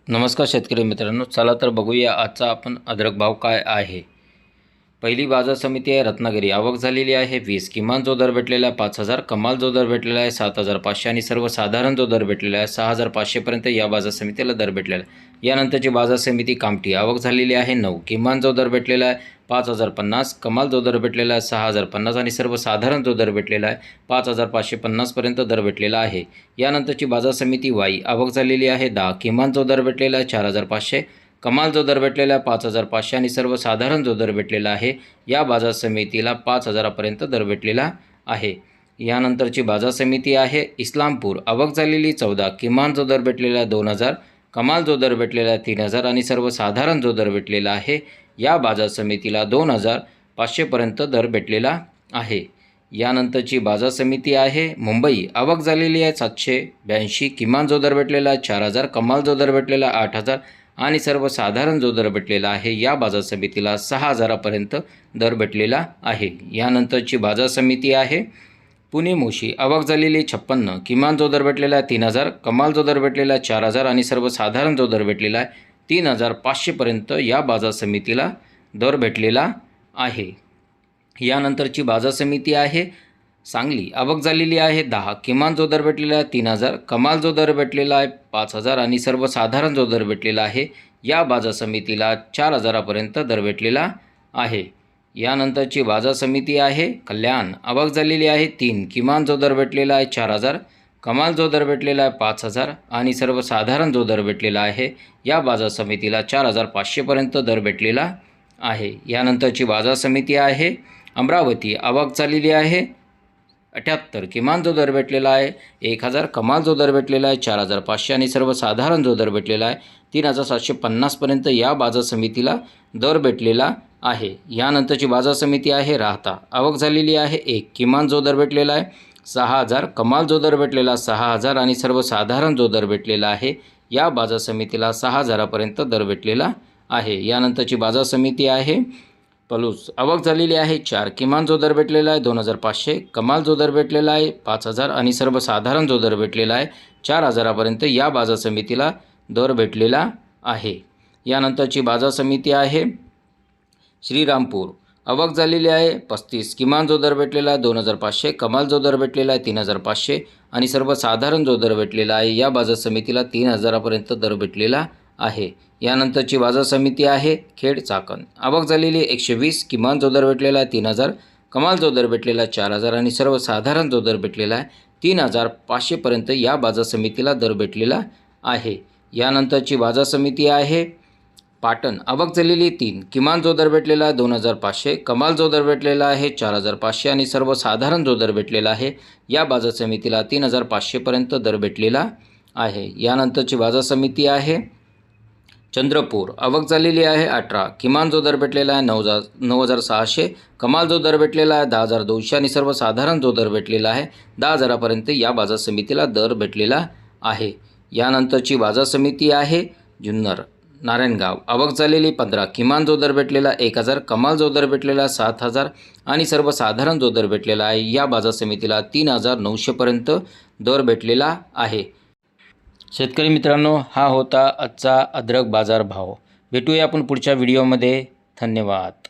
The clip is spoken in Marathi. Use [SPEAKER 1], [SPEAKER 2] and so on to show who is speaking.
[SPEAKER 1] नमस्कार शेतकरी मित्रांनो, चला तर बघूया आजचा आपण अद्रक भाव काय आहे। पहिली बाजार समिती आहे रत्नागिरी। आवक झालेली आहे 20। किमान जो दर भेटलेला आहे 5000, कमाल जो दर भेटलेला आहे 7500 आणि सर्वसाधारण जो दर भेटलेला आहे 6500 पर्यंत या बाजार समितीला दर भेटलेला आहे। यानंतरची बाजार समिती कामठी। आवक झालेली आहे 9। किमान जो दर भेटलेला आहे 5050, कमाल जो दर भेटलेला आहे 6050 आणि सर्वसाधारण जो दर भेटलेला आहे 5550 पर्यंत दर भेटलेला आहे। यानंतरची बाजार समिती वाई। आवक झालेली आहे 10। किमान जो दर भेटलेला आहे 4500, कमाल जो दर भेटलेला आहे 5500 आणि सर्वसाधारण जो दर भेटलेला आहे या बाजार समितीला 5000 पर्यंत दर भेटलेला आहे। यानंतरची बाजार समिती आहे इस्लामपूर। आवक झालेली 14। किमान जो दर भेटलेला आहे 2000, कमाल जो दर भेटलेला आहे 3000 आणि सर्वसाधारण जो दर भेटलेला आहे या बाजार समितीला 2500 पर्यंत दर भेटलेला आहे। यानंतरची बाजार समिती आहे मुंबई। आवक झालेली आहे 782। किमान जो दर भेटलेला आहे 4000, कमाल जो दर भेटलेला आहे 8000 आणि सर्वसाधारण जो दर भेटलेला आहे या बाजार समितीला 6000 पर्यंत दर भेटलेला आहे। यानंतरची बाजार समिती आहे पुणे मोशी। आवक झालेली 56। किमान जो दर भेटलेला आहे 3000, कमाल जो दर भेटलेला आहे 4000 आणि सर्वसाधारण जो दर भेटलेला आहे 3500 पर्यंत या बाजार समितीला दर भेटलेला आहे। यानंतरची बाजार समिती आहे सांगली। आवक झालेली आहे 10। किमान जो दर भेटलेला आहे 3000, कमाल जो दर भेटलेला आहे 5000 आणि सर्वसाधारण जो दर भेटलेला आहे या बाजार समितीला 4000 पर्यंत दर भेटलेला आहे। यानंतरची बाजार समिती आहे कल्याण। आवक झालेली आहे 3। किमान जो दर भेटलेला आहे 4000, कमाल जो दर भेटलेला आहे 5000 आणि सर्वसाधारण जो दर भेटलेला आहे या बाजार समितीला 4500 पर्यंत दर भेटलेला आहे। यानंतरची बाजार समिती आहे अमरावती। आवक झालेली आहे 78। किमान जो दर भेटलेला आहे 1000, कमाल जो दर भेटलेला आहे 4500 आणि सर्वसाधारण जो दर भेटलेला आहे 3750 पर्यंत या बाजार समितीला दर भेटलेला आहे। यानंतरची बाजार समिती आहे राहता। आवक झालेली आहे 1। किमान जो दर भेटलेला आहे 6000, कमाल जो दर भेटलेला 6000 आणि सर्वसाधारण जो दर भेटलेला आहे या बाजार समितीला 6000 पर्यंत दर भेटलेला आहे। यानंतरची बाजार समिती आहे पलूस। आवक झालेली आहे 4। किमान जो दर भेटलेला आहे 2500, कमाल जो दर भेटलेला आहे 5000 आणि सर्वसाधारण जो दर भेटलेला आहे 4000 पर्यंत या बाजार समितीला दर भेटलेला आहे। यानंतरची बाजार समिती आहे श्रीरामपूर। आवक झालेली आहे 35। किमान जो दर भेटलेला आहे 2500, कमाल जो दर भेटलेला आहे 3500 आणि सर्वसाधारण जो दर भेटलेला आहे या बाजार समितीला 3000 पर्यंत दर भेटलेला आहे। यानंतरची बाजार समिती आहे खेड चाकण। आवक झालेली 120। किमान जो दर भेटलेला आहे 3000, कमाल जो दर भेटलेला आहे 4000 आणि सर्वसाधारण जो दर भेटलेला आहे 3500 पर्यंत या बाजार समितीला दर भेटलेला आहे। यानंतरची बाजार समिती आहे पाटण। आवक झालेली 3। किमान जो दर भेटलेला आहे 2500, कमाल जो दर भेटलेला आहे 4500 आणि सर्वसाधारण जो दर भेटलेला आहे या बाजार समितीला 3500 पर्यंत दर भेटलेला आहे। यानंतरची बाजार समिती आहे चंद्रपूर। आवक झालेली आहे 18। किमान जो दर भेटलेला आहे 9600, कमाल जो दर भेटलेला आहे 10200 आणि सर्वसाधारण जो दर भेटलेला आहे 10000 पर्यंत या बाजार समितीला दर भेटलेला आहे। यानंतरची बाजार समिती आहे जुन्नर नारायणगाव। आवक झालेली 15। किमान जो दर भेटलेला 1000, कमाल जो दर भेटलेला 7000 आणि सर्वसाधारण जो दर भेटलेला आहे या बाजार समितीला 3900 पर्यंत दर भेटलेला आहे। शेतकरी मित्रांनो, हा होता आजचा अद्रक बाजार भाव। भेटूया आपण पुढच्या व्हिडिओमध्ये। धन्यवाद।